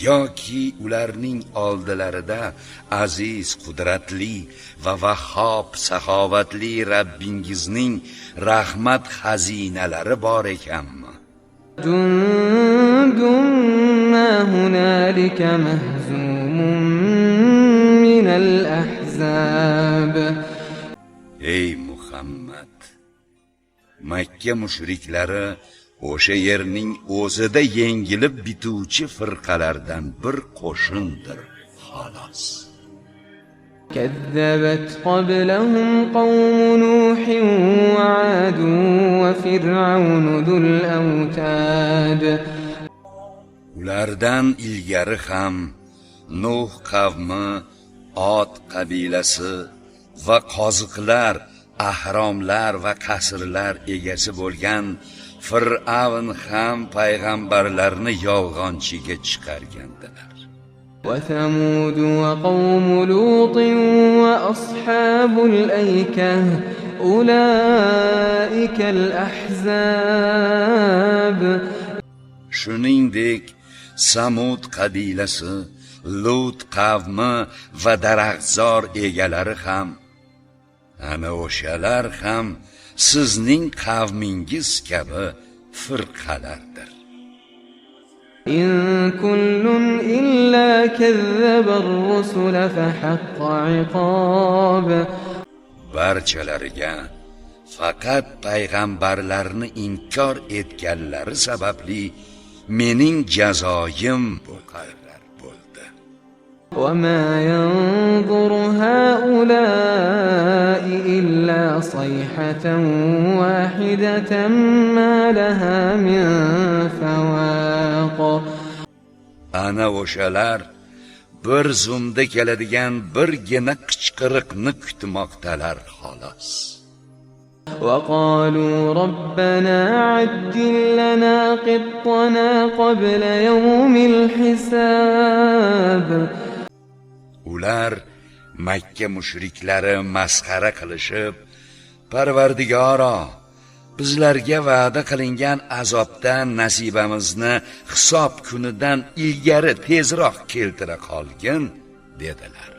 yoki ularning oldilarida aziz, qudratli va vahhob, saxovatli Rabbingizning rahmat xazinalari bor ekanmi? Jundun ma hunalika mahzumun minal ahzab. Ey Muhammad, Makka mushriklari o'sha yerning o'zida yengilib bituvchi firqalardan bir qo'shindir, xolos. كذبت قبلهم قوم نوح وعاد وفرعون ذو الأوتاد. Ulardan ilgari ham Nuh qavmi, Od qabilasi va qoziqlar, ahromlar va qasrlar egasi bo'lgan Fir'avn ham payg'ambarlarni yolg'onchiga chiqargandilar. وثمود وقوم لوط وأصحاب الأيكة أولئك الأحزاب. Shuningdek, Samud qabilasi, Lut qavmi va daraxtzor egalari ham, ana o'shalar ham sizning qavmingiz kabi firqalardir. إن كل إلا كذب الرسل فحق عقاب. Barchalariga faqat payg'ambarlarni inkor etganlari sababli mening jazoyim muqarrar bo'ldi. وما ينظر هؤلاء إلا صيحة واحدة ما لها من فواق. Ana o'shalar bir zumda keladigan birgina qichqiriqni kutmoqdalar, xolos. وقالوا ربنا عجل لنا قطنا قبل يوم الحساب. Ular Makka mushriklari masxara qilishib, Parvardigoro, bizlarga va'da qilingan azobdan nasibamizni hisob kunidan ilgari tezroq keltira qolgin dedilar.